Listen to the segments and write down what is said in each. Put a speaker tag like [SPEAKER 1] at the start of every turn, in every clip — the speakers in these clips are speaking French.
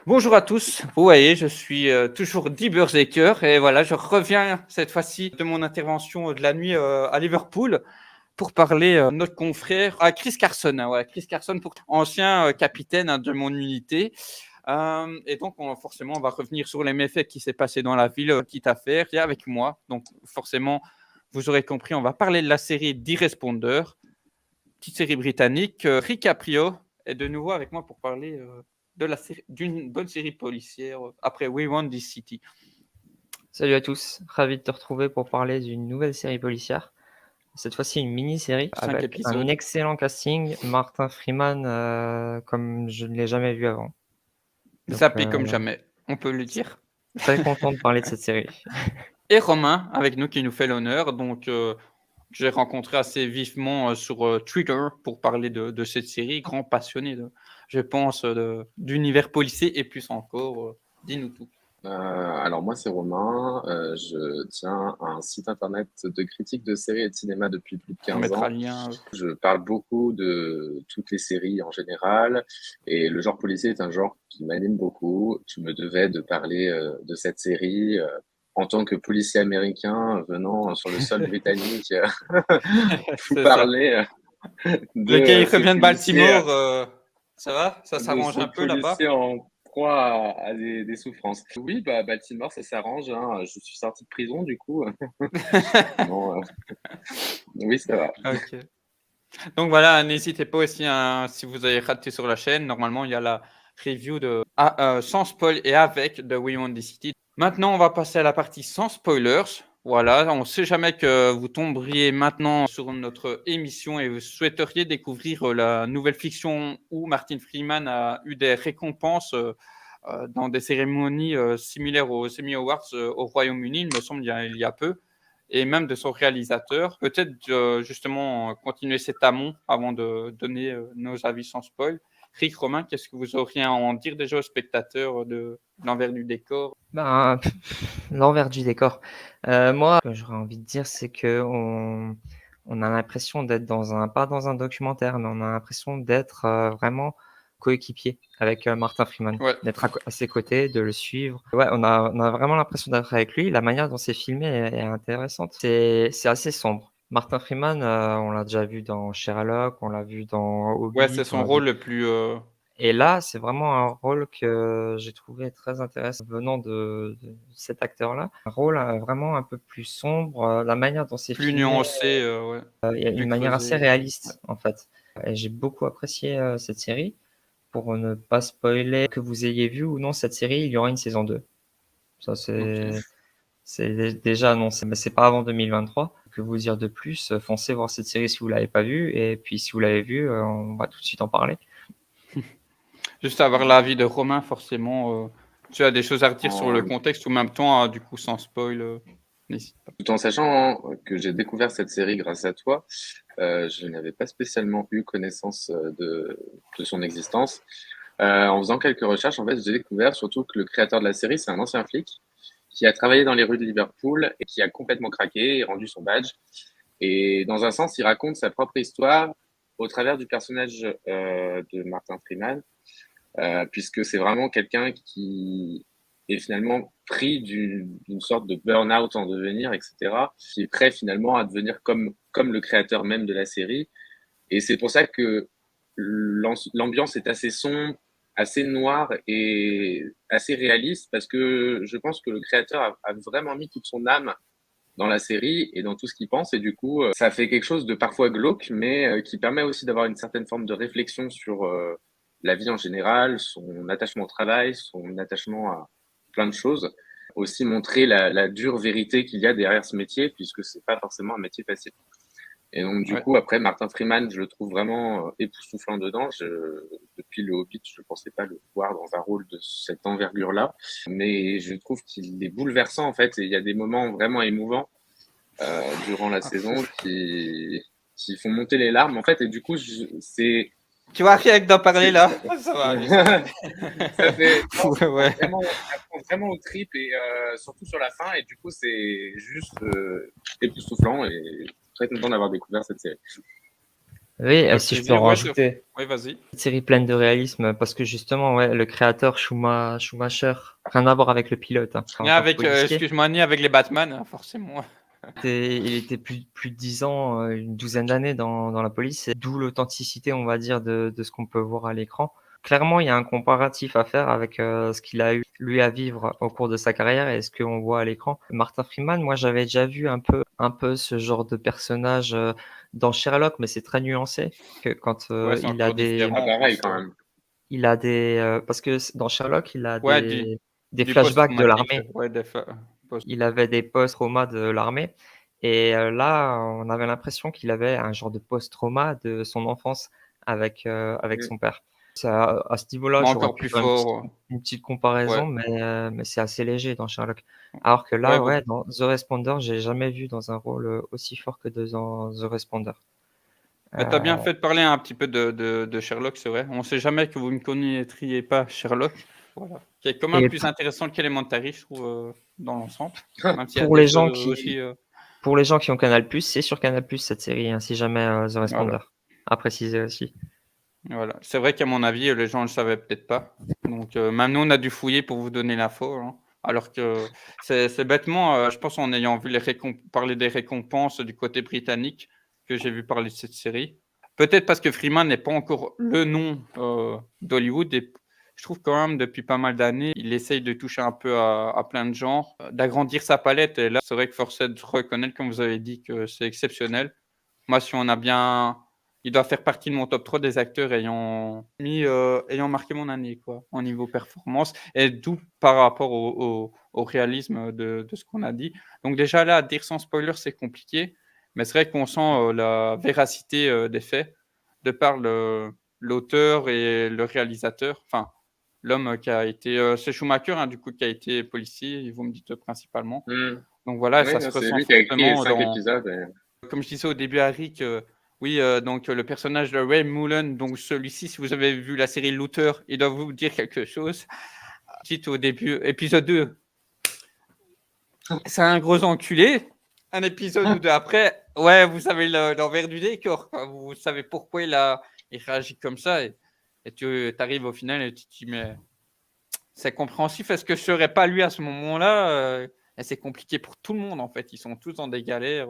[SPEAKER 1] Bonjour à tous. Vous voyez, je suis toujours Die Burzeker et voilà, je reviens cette fois-ci de mon intervention de la nuit à Liverpool pour parler de notre confrère Chris Carson. Voilà, Chris Carson, ancien capitaine de mon unité. Et donc, forcément, on va revenir sur les méfaits qui s'est passé dans la ville, quitte à faire, et avec moi. Donc, forcément, vous aurez compris, on va parler de la série d'E-Responder, petite série britannique. Rick Caprio est de nouveau avec moi pour parler d'une bonne série policière après We Want This City.
[SPEAKER 2] Salut à tous, ravi de te retrouver pour parler d'une nouvelle série policière. Cette fois-ci une mini-série
[SPEAKER 1] 5
[SPEAKER 2] avec un
[SPEAKER 1] épisodes.
[SPEAKER 2] excellent casting, Martin Freeman comme je ne l'ai jamais vu avant. Donc
[SPEAKER 1] Zappé comme jamais, on peut le dire.
[SPEAKER 2] très content de parler de cette série.
[SPEAKER 1] Et Romain avec nous qui nous fait l'honneur. Donc, j'ai rencontré assez vivement sur Twitter pour parler de cette série. Grand passionné, je pense, d'univers policier et plus encore. Dis-nous tout.
[SPEAKER 3] Alors moi c'est Romain, je tiens un site internet de critique de séries et de cinéma depuis plus de
[SPEAKER 1] On
[SPEAKER 3] 15
[SPEAKER 1] mettra
[SPEAKER 3] ans.
[SPEAKER 1] le lien.
[SPEAKER 3] Je parle beaucoup de toutes les séries en général et le genre policier est un genre qui m'anime beaucoup. Je me devais de parler de cette série en tant que policier américain venant sur le sol britannique vous
[SPEAKER 1] C'est ça.
[SPEAKER 3] parler
[SPEAKER 1] Le gars, il
[SPEAKER 3] de ces
[SPEAKER 1] revient de
[SPEAKER 3] policiers
[SPEAKER 1] Baltimore. Ça va? Ça
[SPEAKER 3] de
[SPEAKER 1] s'arrange un
[SPEAKER 3] ces
[SPEAKER 1] peu là-bas?
[SPEAKER 3] policiers en proie à des souffrances. Oui, bah, Baltimore, ça s'arrange, hein. Je suis sorti de prison, du coup. Non, oui, ça va.
[SPEAKER 1] Ok. Donc voilà, n'hésitez pas aussi, si vous avez raté sur la chaîne, normalement il y a la review sans spoil et avec de We Want This City. Maintenant, on va passer à la partie sans spoilers. Voilà, on ne sait jamais que vous tomberiez maintenant sur notre émission et vous souhaiteriez découvrir la nouvelle fiction où Martin Freeman a eu des récompenses dans des cérémonies similaires aux Emmy Awards au Royaume-Uni, il me semble, il y a peu, et même de son réalisateur. Peut-être justement continuer cet amont avant de donner nos avis sans spoil. Rick, Romain, qu'est-ce que vous auriez à en dire déjà aux spectateurs de l'envers du décor?
[SPEAKER 2] Ben, l'envers du décor. Moi, ce que j'aurais envie de dire, c'est que on a l'impression d'être pas dans un documentaire, mais on a l'impression d'être vraiment coéquipier avec Martin Freeman,
[SPEAKER 1] Ouais,
[SPEAKER 2] d'être à ses côtés, de le suivre. Ouais, on a vraiment l'impression d'être avec lui. La manière dont c'est filmé est intéressante. C'est assez sombre. Martin Freeman, on l'a déjà vu dans Sherlock, on l'a vu dans
[SPEAKER 1] ouais, c'est
[SPEAKER 2] Hobbit, on
[SPEAKER 1] son
[SPEAKER 2] l'a vu.
[SPEAKER 1] rôle le plus.
[SPEAKER 2] Et là, c'est vraiment un rôle que j'ai trouvé très intéressant venant de cet acteur-là. Un rôle vraiment un peu plus sombre, la manière dont c'est
[SPEAKER 1] Plus
[SPEAKER 2] filmé,
[SPEAKER 1] nuancé, ouais,
[SPEAKER 2] il y a une
[SPEAKER 1] plus
[SPEAKER 2] manière assez
[SPEAKER 1] creusé. Ouais.
[SPEAKER 2] réaliste en fait. Et j'ai beaucoup apprécié cette série. Pour ne pas spoiler, que vous ayez vu ou non cette série, il y aura une saison 2. Ça,
[SPEAKER 1] Ok.
[SPEAKER 2] c'est déjà annoncé, mais c'est pas avant 2023. Que vous dire de plus? Foncez voir cette série si vous l'avez pas vue, et puis si vous l'avez vue, on va tout de suite en parler.
[SPEAKER 1] Juste avoir l'avis de Romain, forcément. Tu as des choses à redire sur le
[SPEAKER 3] En-
[SPEAKER 1] contexte ou même temps, du coup, sans spoil, n'hésite pas.
[SPEAKER 3] Tout en sachant que j'ai découvert cette série grâce à toi, je n'avais pas spécialement eu connaissance de son existence. En faisant quelques recherches, en fait, j'ai découvert surtout que le créateur de la série, c'est un ancien flic qui a travaillé dans les rues de Liverpool et qui a complètement craqué et rendu son badge. Et dans un sens, il raconte sa propre histoire au travers du personnage de Martin Freeman, puisque c'est vraiment quelqu'un qui est finalement pris d'une sorte de burn-out en devenir, etc., qui est prêt finalement à devenir comme le créateur même de la série. Et c'est pour ça que l'ambiance est assez sombre, assez noire et assez réaliste, parce que je pense que le créateur a vraiment mis toute son âme dans la série et dans tout ce qu'il pense. Et du coup, ça fait quelque chose de parfois glauque, mais qui permet aussi d'avoir une certaine forme de réflexion sur la vie en général, son attachement au travail, son attachement à plein de choses. Aussi montrer la dure vérité qu'il y a derrière ce métier, puisque c'est pas forcément un métier facile. Et donc, du
[SPEAKER 1] Ouais.
[SPEAKER 3] coup, après, Martin Freeman, je le trouve vraiment époustouflant dedans. Depuis le Hobbit, je ne pensais pas le voir dans un rôle de cette envergure-là. Mais je trouve qu'il est bouleversant, en fait. Et il y a des moments vraiment émouvants durant la
[SPEAKER 1] Ah,
[SPEAKER 3] saison qui font monter les larmes, en fait. Et du coup, c'est...
[SPEAKER 1] tu vois, rien que d'en parler
[SPEAKER 3] c'est
[SPEAKER 1] là,
[SPEAKER 3] ça,
[SPEAKER 1] ça va aller, ça va aller.
[SPEAKER 3] ça fait... Non,
[SPEAKER 1] Ouais.
[SPEAKER 3] ça prend vraiment au trip, et surtout sur la fin. Et du coup, c'est juste époustouflant. Et très content d'avoir découvert cette série.
[SPEAKER 2] Oui,
[SPEAKER 1] Le
[SPEAKER 2] si je peux
[SPEAKER 1] plaisir,
[SPEAKER 2] en
[SPEAKER 1] ouais,
[SPEAKER 2] rajouter,
[SPEAKER 1] oui, vas-y.
[SPEAKER 2] une série pleine de réalisme parce que justement, ouais, le créateur Schumacher, rien à voir avec le pilote, hein,
[SPEAKER 1] Ni
[SPEAKER 2] en tant que
[SPEAKER 1] avec,
[SPEAKER 2] policier,
[SPEAKER 1] excuse-moi, ni avec les Batman, hein, forcément.
[SPEAKER 2] il était plus de 10 ans, une douzaine d'années dans la police, et d'où l'authenticité, on va dire, de ce qu'on peut voir à l'écran. Clairement, il y a un comparatif à faire avec, ce qu'il a eu, lui, à vivre au cours de sa carrière et ce qu'on voit à l'écran. Martin Freeman, moi, j'avais déjà vu un peu ce genre de personnage, dans Sherlock, mais c'est très nuancé, que quand,
[SPEAKER 1] Ouais, c'est encore
[SPEAKER 3] Ah,
[SPEAKER 1] différent, en
[SPEAKER 3] pareil
[SPEAKER 1] plus,
[SPEAKER 3] quand même.
[SPEAKER 2] parce que dans Sherlock, il a
[SPEAKER 1] ouais,
[SPEAKER 2] des
[SPEAKER 1] du
[SPEAKER 2] flashbacks de
[SPEAKER 1] post-traumatique,
[SPEAKER 2] l'armée.
[SPEAKER 1] ouais, post
[SPEAKER 2] Il avait des post-traumas de l'armée et là, on avait l'impression qu'il avait un genre de post-trauma de son enfance avec
[SPEAKER 3] Mmh.
[SPEAKER 2] son père. Ça, à ce niveau-là,
[SPEAKER 1] mais
[SPEAKER 2] j'aurais
[SPEAKER 1] encore
[SPEAKER 2] pu
[SPEAKER 1] plus
[SPEAKER 2] faire
[SPEAKER 1] fort,
[SPEAKER 2] une petite
[SPEAKER 1] ouais.
[SPEAKER 2] comparaison, mais c'est assez léger dans Sherlock. Alors que
[SPEAKER 1] Ouais,
[SPEAKER 2] là,
[SPEAKER 1] vous
[SPEAKER 2] ouais, dans The Responder, j'ai jamais vu dans un rôle, aussi fort que dans The Responder.
[SPEAKER 1] bah, tu as bien
[SPEAKER 2] Heu
[SPEAKER 1] fait de parler un petit peu de Sherlock, c'est vrai. On sait jamais que vous ne connaîtriez pas Sherlock, voilà, qui est quand même
[SPEAKER 2] et
[SPEAKER 1] plus intéressant qu'Elementary, je trouve, dans l'ensemble, même s'il y a
[SPEAKER 2] pour
[SPEAKER 1] des
[SPEAKER 2] les
[SPEAKER 1] choses
[SPEAKER 2] gens
[SPEAKER 1] aussi,
[SPEAKER 2] qui ont Canal+, c'est sur Canal+, cette série, hein, si jamais, The
[SPEAKER 1] voilà.
[SPEAKER 2] Responder, à préciser aussi.
[SPEAKER 1] Voilà. C'est vrai qu'à mon avis, les gens ne le savaient peut-être pas. Donc, même nous, on a dû fouiller pour vous donner l'info, hein. Alors que c'est bêtement, je pense en ayant vu parler des récompenses du côté britannique que j'ai vu parler de cette série. Peut-être parce que Freeman n'est pas encore le nom, d'Hollywood et je trouve quand même depuis pas mal d'années, il essaye de toucher un peu à plein de genres, d'agrandir sa palette et là, c'est vrai que force est de reconnaître, comme vous avez dit, que c'est exceptionnel. Moi, si on a bien il doit faire partie de mon top 3 des acteurs ayant marqué mon année, quoi, au niveau performance et d'où par rapport au réalisme de ce qu'on a dit. Donc déjà là, à dire sans spoiler, c'est compliqué, mais c'est vrai qu'on sent, la véracité, des faits de par l'auteur et le réalisateur, enfin l'homme, qui a été, c'est Schumacher, hein, du coup, qui a été policier, vous me dites, principalement.
[SPEAKER 3] Mmh.
[SPEAKER 1] Donc voilà,
[SPEAKER 3] Oui,
[SPEAKER 1] ça se
[SPEAKER 3] non, c'est
[SPEAKER 1] ressent
[SPEAKER 3] lui qui a écrit les
[SPEAKER 1] fortement
[SPEAKER 3] 5
[SPEAKER 1] dans
[SPEAKER 3] épisodes et
[SPEAKER 1] comme je disais au début à Rick, oui, donc le personnage de Ray Mullen, donc celui-ci, si vous avez vu la série Luther, il doit vous dire quelque chose. Dites au début, épisode 2, c'est un gros enculé. Un épisode ou 2 après, ouais, vous savez l'envers du décor, quoi. Vous savez pourquoi il réagit comme ça et tu arrives au final et tu te dis: «Mais c'est compréhensif, est-ce que je serais pas lui à ce moment-là?» Et c'est compliqué pour tout le monde, en fait. Ils sont tous dans des galères,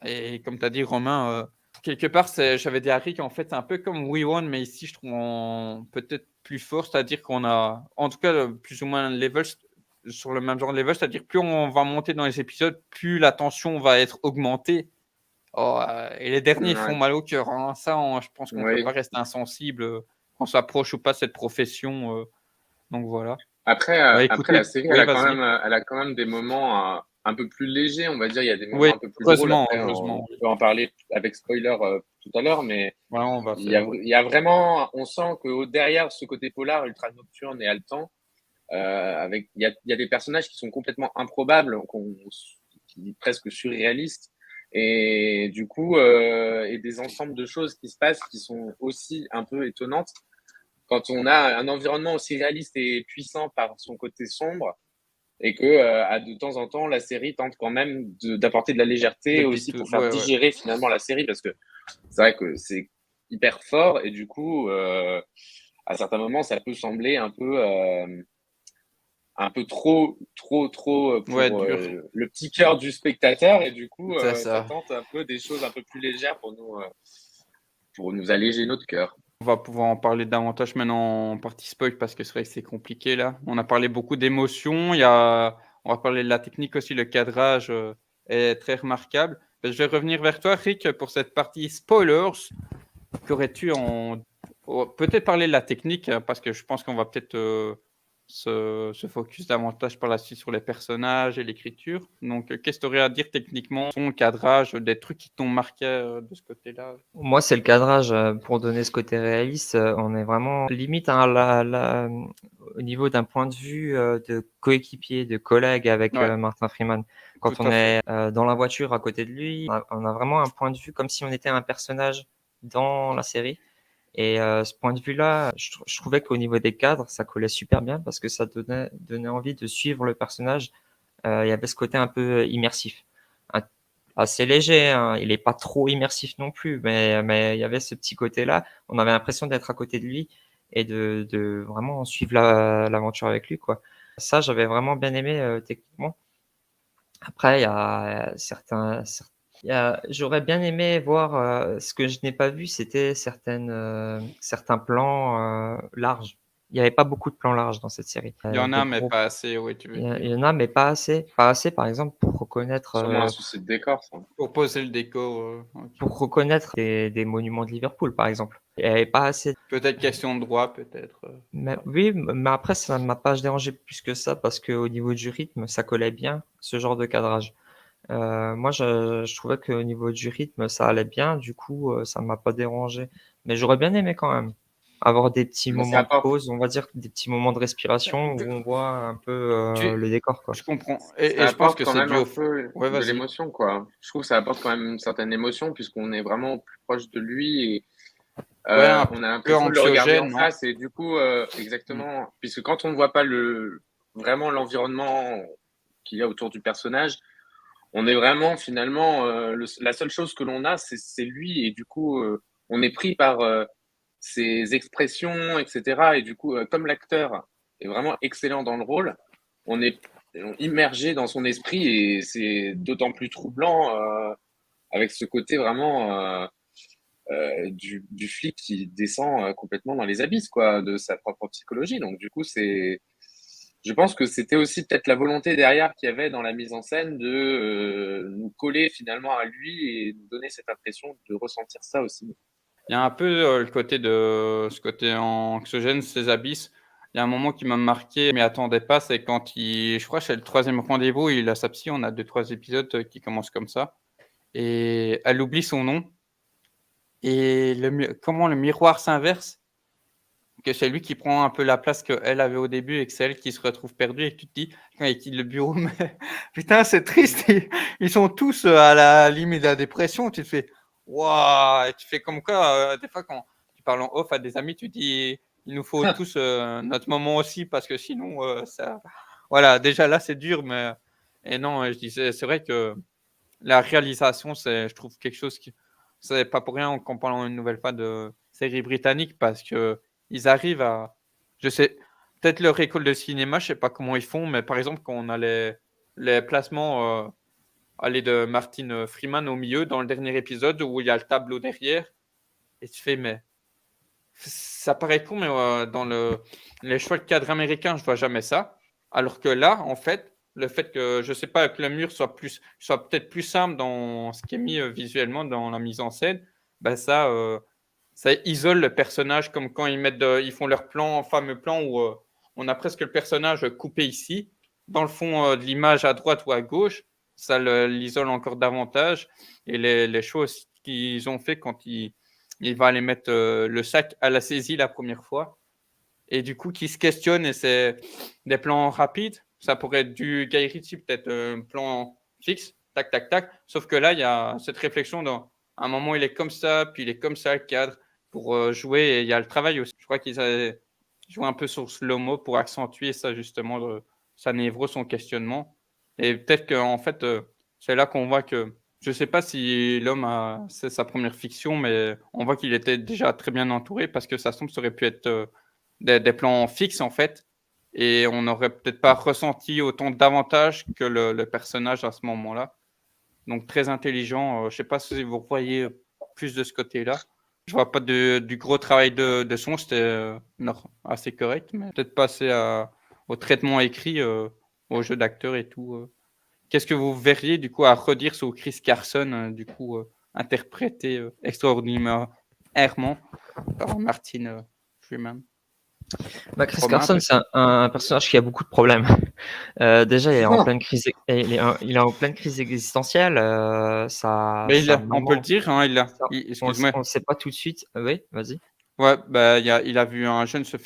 [SPEAKER 1] et comme tu as dit Romain, quelque part, j'avais dit à Rick, en fait, c'est un peu comme We Want, mais ici, je trouve en peut-être plus fort, c'est-à-dire qu'on a, en tout cas, plus ou moins un level sur le même genre de level, c'est-à-dire plus on va monter dans les épisodes, plus la tension va être augmentée. Oh, et les derniers font
[SPEAKER 3] ouais,
[SPEAKER 1] mal au cœur, hein. Ça, je pense qu'on peut pas
[SPEAKER 3] oui.
[SPEAKER 1] rester insensible, qu'on s'approche ou pas de cette profession, donc voilà.
[SPEAKER 3] Après,
[SPEAKER 1] Bah,
[SPEAKER 3] après la
[SPEAKER 1] écoutez,
[SPEAKER 3] série,
[SPEAKER 1] oui, vas-y.
[SPEAKER 3] elle a quand même des moments, un peu plus légers, on va dire. Il y a des
[SPEAKER 1] Oui,
[SPEAKER 3] moments un peu plus drôles.
[SPEAKER 1] heureusement,
[SPEAKER 3] Après, on
[SPEAKER 1] heureusement.
[SPEAKER 3] peut en parler avec spoiler, tout à l'heure, mais
[SPEAKER 1] Ouais, on va faire,
[SPEAKER 3] il y a vraiment on sent qu'au derrière ce côté polar, ultra nocturne et haletant, avec il y a des personnages qui sont complètement improbables, qui presque surréalistes et du coup, et des ensembles de choses qui se passent qui sont aussi un peu étonnantes. Quand on a un environnement aussi réaliste et puissant par son côté sombre et que, à de temps en temps, la série tente quand même d'apporter de la légèreté
[SPEAKER 1] des
[SPEAKER 3] aussi
[SPEAKER 1] petites,
[SPEAKER 3] pour faire
[SPEAKER 1] ouais, ouais.
[SPEAKER 3] digérer finalement la série parce que c'est vrai que c'est hyper fort et du coup, à certains moments, ça peut sembler un peu trop,
[SPEAKER 1] Ouais,
[SPEAKER 3] pour,
[SPEAKER 1] dur,
[SPEAKER 3] le petit cœur du spectateur et du coup,
[SPEAKER 1] c'est
[SPEAKER 3] ça
[SPEAKER 1] ça.
[SPEAKER 3] tente un peu des choses un peu plus légères pour nous alléger notre cœur.
[SPEAKER 1] On va pouvoir en parler davantage maintenant en partie spoil parce que c'est vrai que c'est compliqué là. On a parlé beaucoup d'émotions, on va parler de la technique aussi, le cadrage, est très remarquable. Je vais revenir vers toi Rick pour cette partie spoilers. Qu'aurais-tu en peut-être parler de la technique, parce que je pense qu'on va peut-être, se focus davantage par la suite sur les personnages et l'écriture. Donc, qu'est-ce que tu aurais à dire techniquement, son cadrage, des trucs qui t'ont marqué, de ce côté-là?
[SPEAKER 2] Moi, c'est le cadrage, pour donner ce côté réaliste, on est vraiment limite à au niveau d'un point de vue, de coéquipier, de collègue avec,
[SPEAKER 1] Ouais,
[SPEAKER 2] Martin Freeman.
[SPEAKER 1] tout
[SPEAKER 2] Quand on
[SPEAKER 1] à fait.
[SPEAKER 2] est, dans la voiture à côté de lui, on a vraiment un point de vue comme si on était un personnage dans la série et ce point de vue-là, je trouvais qu'au niveau des cadres, ça collait super bien parce que ça donnait envie de suivre le personnage. Il y avait ce côté un peu immersif. Un assez léger, hein. Il est pas trop immersif non plus, mais il y avait ce petit côté-là. On avait l'impression d'être à côté de lui et de vraiment suivre l'aventure avec lui, quoi. Ça, j'avais vraiment bien aimé, techniquement. Après, il y a j'aurais bien aimé voir, ce que je n'ai pas vu, c'était certains plans, larges. Il y avait pas beaucoup de plans larges dans cette série.
[SPEAKER 1] Il y en
[SPEAKER 2] De
[SPEAKER 1] a, mais
[SPEAKER 2] gros
[SPEAKER 1] pas assez, oui, tu veux
[SPEAKER 2] il
[SPEAKER 1] dire.
[SPEAKER 2] y en a, mais pas assez. Pas assez, par exemple, pour reconnaître,
[SPEAKER 3] Sûrement un souci de décor, ça.
[SPEAKER 1] Pour poser le décor, OK.
[SPEAKER 2] des monuments de Liverpool, par exemple. Il y avait pas assez.
[SPEAKER 1] Peut-être question de droit, peut-être,
[SPEAKER 2] Mais oui, mais après, ça ne m'a pas dérangé plus que ça parce qu'au niveau du rythme, ça collait bien, ce genre de cadrage. Moi, je trouvais qu'au niveau du rythme, ça allait bien, du coup, ça m'a pas dérangé. Mais j'aurais bien aimé quand même avoir des petits
[SPEAKER 3] Mais ça
[SPEAKER 2] moments de
[SPEAKER 3] apporte,
[SPEAKER 2] pause, on va dire des petits moments de respiration où on voit un peu,
[SPEAKER 1] tu
[SPEAKER 2] le décor, quoi.
[SPEAKER 1] je comprends et
[SPEAKER 3] ça
[SPEAKER 1] je pense
[SPEAKER 3] apporte
[SPEAKER 1] que
[SPEAKER 3] quand
[SPEAKER 1] c'est
[SPEAKER 3] même
[SPEAKER 1] dû
[SPEAKER 3] un
[SPEAKER 1] au f
[SPEAKER 3] peu
[SPEAKER 1] ouais,
[SPEAKER 3] de
[SPEAKER 1] vas-y.
[SPEAKER 3] l'émotion, quoi. Je trouve que ça apporte quand même une certaine émotion puisqu'on est vraiment plus proche de lui et
[SPEAKER 1] Ouais, un
[SPEAKER 3] on a
[SPEAKER 1] peu
[SPEAKER 3] l'impression de le regarder en
[SPEAKER 1] anxiogène, non?
[SPEAKER 3] face et du coup,
[SPEAKER 1] Mmh.
[SPEAKER 3] exactement, puisque quand on ne voit pas vraiment l'environnement qu'il y a autour du personnage, on est vraiment finalement, la seule chose que l'on a, c'est lui et du coup, on est pris par ses expressions, etc. Et du coup, comme l'acteur est vraiment excellent dans le rôle, on est immergé dans son esprit et c'est d'autant plus troublant avec ce côté vraiment du flic qui descend complètement dans les abysses quoi, de sa propre psychologie. Donc du coup, je pense que c'était aussi peut-être la volonté derrière qu'il y avait dans la mise en scène de nous coller finalement à lui et nous donner cette impression de ressentir ça aussi.
[SPEAKER 1] Il y a un peu, le côté de ce côté anxiogène, ces abysses. Il y a un moment qui m'a marqué, je m'y attendais pas, c'est quand je crois que c'est le troisième rendez-vous, il a sa psy, on a 2-3 épisodes, qui commencent comme ça et elle oublie son nom et le miroir s'inverse, que c'est lui qui prend un peu la place qu'elle avait au début et que c'est elle qui se retrouve perdue et que tu te dis quand il quitte le bureau: «Mais putain, c'est triste, ils sont tous, à la limite de la dépression». Tu te fais: «Waouh!» et tu fais comme quoi, des fois quand tu parles en off à des amis, tu dis: «Il nous faut tous, notre moment aussi parce que sinon, ça» voilà, déjà là, c'est dur mais et non, je disais c'est vrai que la réalisation, c'est je trouve quelque chose qui c'est pas pour rien qu'on parle une nouvelle fois de série britannique parce qu'ils arrivent à je sais peut-être leur école de cinéma, je sais pas comment ils font, mais par exemple, quand on a les placements, allez, de Martin, Freeman au milieu dans le dernier épisode où il y a le tableau derrière et tu fais: «Mais» ça paraît con, mais dans les choix de cadre américains, je vois jamais ça. Alors que là, en fait, le fait que, je sais pas, que le mur soit peut-être plus simple dans ce qui est mis, visuellement dans la mise en scène, bah, ça isole le personnage comme quand ils font leur plan, fameux plan où, on a presque le personnage coupé ici. Dans le fond, de l'image à droite ou à gauche, ça l'isole encore davantage et les choses qu'ils ont fait quand il va aller mettre, le sac à la saisie la première fois et du coup qui se questionne et c'est des plans rapides. Ça pourrait être du Guy Ritchie peut-être, un plan fixe, tac, tac, tac. Sauf que là, il y a cette réflexion dans à un moment il est comme ça, puis il est comme ça le cadre pour, jouer et il y a le travail aussi. Je crois qu'ils avaient joué un peu sur slow-mo pour accentuer ça justement, sa névrose, son questionnement et peut-être qu'en fait, c'est là qu'on voit que je ne sais pas si l'homme c'est sa première fiction, mais on voit qu'il était déjà très bien entouré parce que ça aurait pu être, des plans fixes, en fait et on n'aurait peut-être pas ressenti autant d'avantages que le personnage à ce moment-là. Donc très intelligent, je sais pas si vous voyez, plus de ce côté-là. Je vois pas du gros travail de son, c'était, assez correct, mais peut-être passer au traitement écrit, au jeu d'acteur et tout. Qu'est-ce que vous verriez du coup à redire sur Chris Carson, du coup, interprété, extraordinairement par Martin, Freeman?
[SPEAKER 2] Bah, Chris
[SPEAKER 1] Romain
[SPEAKER 2] Carson, c'est
[SPEAKER 1] peut-être?
[SPEAKER 2] un personnage qui a beaucoup de problèmes. Déjà, il est en pleine crise e il est en pleine crise existentielle,
[SPEAKER 1] Mais
[SPEAKER 2] sa
[SPEAKER 1] on peut le
[SPEAKER 2] maman
[SPEAKER 1] dire, hein,
[SPEAKER 2] ça
[SPEAKER 1] excuse-moi.
[SPEAKER 2] on le sait pas tout de suite. Oui, vas-y?
[SPEAKER 1] Ouais, bah, il a vu un jeune se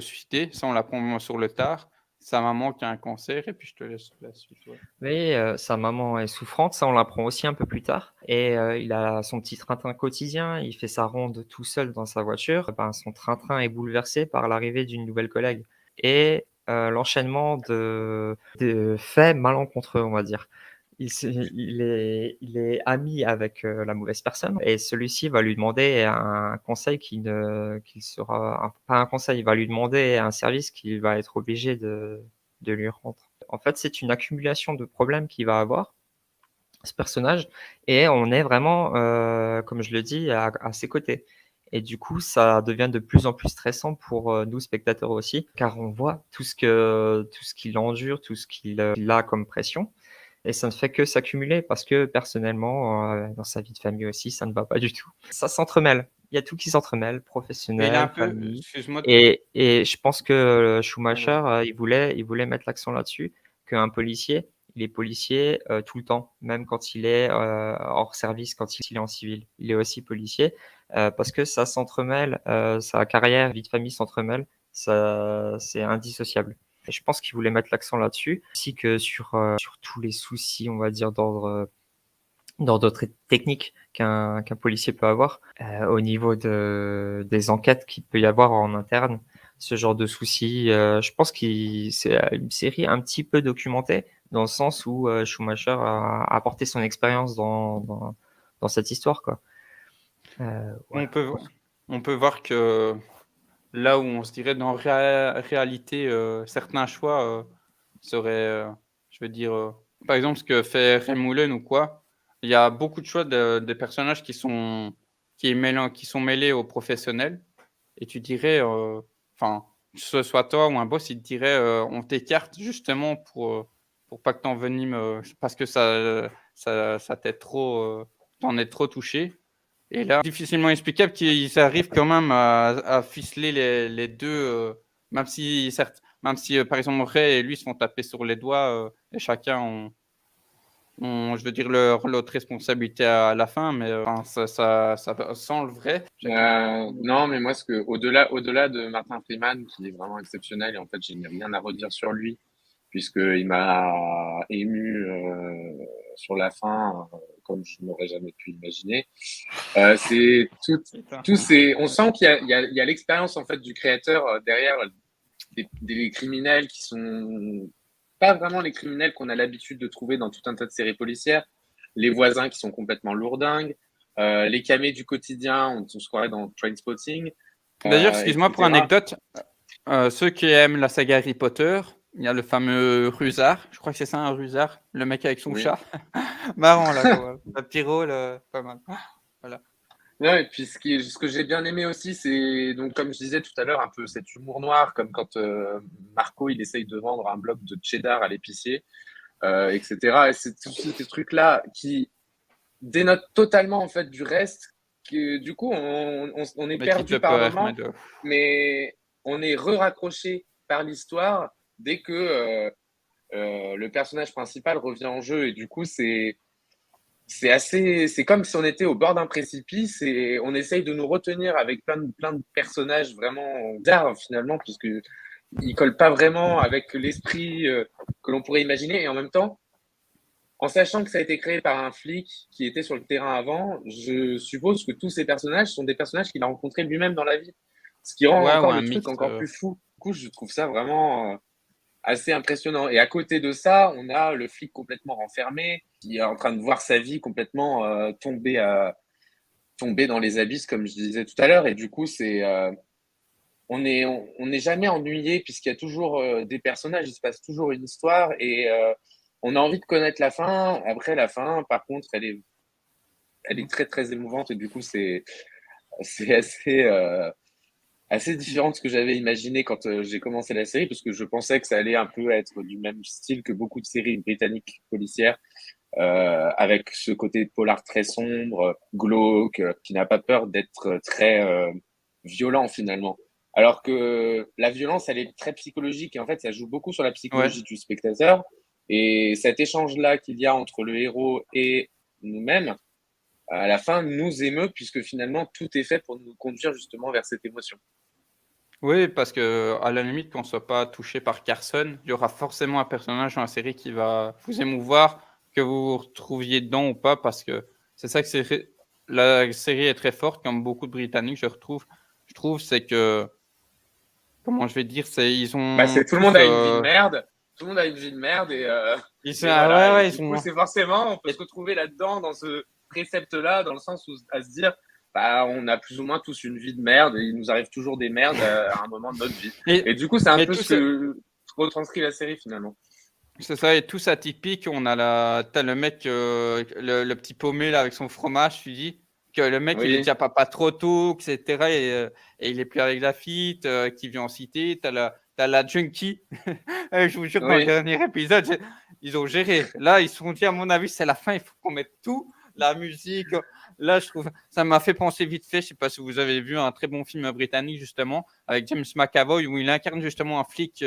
[SPEAKER 1] suicider, ça on l'apprend sur le tard. Sa maman qui a un cancer et puis je te laisse la suite, ouais.
[SPEAKER 2] Oui, sa maman est souffrante, ça on l'apprend aussi un peu plus tard et il a son petit train-train quotidien, il fait sa ronde tout seul dans sa voiture. Ben, son train-train est bouleversé par l'arrivée d'une nouvelle collègue et l'enchaînement de faits malencontreux, on va dire. il est ami avec la mauvaise personne et celui-ci va lui demander un conseil qu'il sera, pas un conseil, il va lui demander un service qu'il va être obligé de lui rendre. En fait, c'est une accumulation de problèmes qu'il va avoir, ce personnage, et on est vraiment, comme je le dis, à ses côtés. Et du coup, ça devient de plus en plus stressant pour nous spectateurs aussi, car on voit tout ce qu'il endure, tout ce qu'il a comme pression. Et ça ne fait que s'accumuler parce que personnellement, dans sa vie de famille aussi, ça ne va pas du tout. Ça s'entremêle. Il y a tout qui s'entremêle,
[SPEAKER 1] Mais il est un
[SPEAKER 2] professionnel,
[SPEAKER 1] peu,
[SPEAKER 2] famille.
[SPEAKER 1] excuse-moi,
[SPEAKER 2] Et je pense que
[SPEAKER 1] ouais,
[SPEAKER 2] Schumacher,
[SPEAKER 1] vas-y.
[SPEAKER 2] il voulait mettre l'accent là-dessus, qu'un policier, il est policier tout le temps, même quand il est hors service, quand il est en civil. Il est aussi policier parce que ça s'entremêle, sa carrière, vie de famille s'entremêle, ça, c'est indissociable. Et je pense qu'il voulait mettre l'accent là-dessus, ainsi que sur tous les soucis, on va dire, d'ordre technique qu'un policier peut avoir, au niveau des enquêtes qu'il peut y avoir en interne, ce genre de soucis. Je pense que c'est une série un petit peu documentée, dans le sens où Schumacher a apporté son expérience dans cette histoire, quoi.
[SPEAKER 1] On
[SPEAKER 2] Voilà.
[SPEAKER 1] peut, on peut voir que là où on se dirait dans réalité, certains choix seraient, je veux dire, par exemple, ce que fait Remoulen ou quoi, il y a beaucoup de choix des personnages qui sont mêlés aux professionnels. Et tu dirais, enfin, que ce soit toi ou un boss, il te dirait, on t'écarte justement pour pas que tu envenimes, parce que ça t'est trop, t'en es trop touché. Et là, difficilement explicable qu'ils arrivent quand même à ficeler les deux, même si, certes, même si par exemple Ray et lui se font taper sur les doigts, et chacun je veux dire, leur l'autre responsabilité à la fin, mais enfin, ça sent le vrai.
[SPEAKER 3] Non, mais moi, au-delà de Martin Freeman, qui est vraiment exceptionnel, et en fait, je n'ai rien à redire sur lui, puisqu'il m'a ému sur la fin, comme je n'aurais jamais pu imaginer. C'est
[SPEAKER 1] Putain.
[SPEAKER 3] on sent il y a l'expérience en fait du créateur derrière des criminels qui sont pas vraiment les criminels qu'on a l'habitude de trouver dans tout un tas de séries policières. Les voisins qui sont complètement lourdingues, les camés du quotidien, on se croirait dans Trainspotting,
[SPEAKER 1] D'ailleurs, excuse-moi pour
[SPEAKER 3] etc.
[SPEAKER 1] anecdote, ceux qui aiment la saga Harry Potter, il y a le fameux Rusard, je crois que c'est ça un Rusard, le mec avec son
[SPEAKER 3] Oui.
[SPEAKER 1] chat. Marrant là, quoi. Un petit rôle, pas mal. Voilà.
[SPEAKER 3] Non, et puis ce que j'ai bien aimé aussi, c'est donc comme je disais tout à l'heure, un peu cet humour noir, comme quand Marco il essaye de vendre un bloc de cheddar à l'épicier, etc. Et c'est tous ces trucs-là qui dénotent totalement en fait du reste, que du coup on est
[SPEAKER 1] Mais qui te
[SPEAKER 3] perdu par
[SPEAKER 1] peur, mais
[SPEAKER 3] moment,
[SPEAKER 1] de...
[SPEAKER 3] mais on est re-raccroché par l'histoire dès que le personnage principal revient en jeu. Et du coup, c'est comme si on était au bord d'un précipice et on essaye de nous retenir avec plein de personnages vraiment d'art finalement, puisque ils collent pas vraiment avec l'esprit que l'on pourrait imaginer. Et en même temps, en sachant que ça a été créé par un flic qui était sur le terrain avant, je suppose que tous ces personnages sont des personnages qu'il a rencontrés lui-même dans la vie. Ce qui rend
[SPEAKER 1] Ouais, ou
[SPEAKER 3] encore
[SPEAKER 1] un
[SPEAKER 3] le truc
[SPEAKER 1] mix.
[SPEAKER 3] encore plus fou. Du coup, je trouve ça vraiment assez impressionnant. Et à côté de ça, on a le flic complètement renfermé, qui est en train de voir sa vie complètement tomber dans les abysses, comme je disais tout à l'heure. Et du coup, on n'est jamais ennuyé puisqu'il y a toujours des personnages, il se passe toujours une histoire et on a envie de connaître la fin. Après, la fin, par contre, elle est très, très émouvante et du coup, c'est assez différent de ce que j'avais imaginé quand j'ai commencé la série, parce que je pensais que ça allait un peu être du même style que beaucoup de séries britanniques policières, avec ce côté polar très sombre, glauque, qui n'a pas peur d'être très violent finalement. Alors que la violence, elle est très psychologique et en fait, ça joue beaucoup sur la
[SPEAKER 1] Ouais.
[SPEAKER 3] psychologie du spectateur. Et cet échange-là qu'il y a entre le héros et nous-mêmes, à la fin, nous émeut puisque finalement, tout est fait pour nous conduire justement vers cette émotion.
[SPEAKER 1] Oui, parce que à la limite, qu'on ne soit pas touché par Carson, il y aura forcément un personnage dans la série qui va vous émouvoir, que vous vous retrouviez dedans ou pas, parce que c'est ça que la série est très forte, comme beaucoup de Britanniques, je trouve, c'est que, comment je vais dire, c'est ils
[SPEAKER 3] Bah,
[SPEAKER 1] ont
[SPEAKER 3] c'est tout le
[SPEAKER 1] tous,
[SPEAKER 3] monde a une vie de merde. tout le monde a une vie de merde et
[SPEAKER 1] Ils
[SPEAKER 3] et
[SPEAKER 1] sont,
[SPEAKER 3] voilà. Et
[SPEAKER 1] ils
[SPEAKER 3] du
[SPEAKER 1] sont.
[SPEAKER 3] coup, c'est forcément, on peut
[SPEAKER 1] Et-
[SPEAKER 3] se retrouver là-dedans, dans ce précepte-là, dans le sens où, à se dire, bah, on a plus ou moins tous une vie de merde et il nous arrive toujours des merdes à un moment de notre vie.
[SPEAKER 1] Et,
[SPEAKER 3] Et du coup, c'est un
[SPEAKER 1] mais
[SPEAKER 3] peu
[SPEAKER 1] tout
[SPEAKER 3] ce
[SPEAKER 1] ça,
[SPEAKER 3] que retranscrit la série finalement.
[SPEAKER 1] c'est ça, et tous atypiques. T'as le mec, le petit paumé là avec son fromage, tu dis que le mec il est
[SPEAKER 3] Oui,
[SPEAKER 1] déjà papa trop tôt, etc. Et il est plus avec la fille, qui vit en cité. T'as la junkie. Je vous jure, dans le
[SPEAKER 3] oui,
[SPEAKER 1] dernier épisode, ils ont géré. Là, ils se sont dit, à mon avis, c'est la fin, il faut qu'on mette tout, la musique. Là, je trouve, ça m'a fait penser vite fait. Je sais pas si vous avez vu un très bon film britannique justement avec James McAvoy où il incarne justement un flic.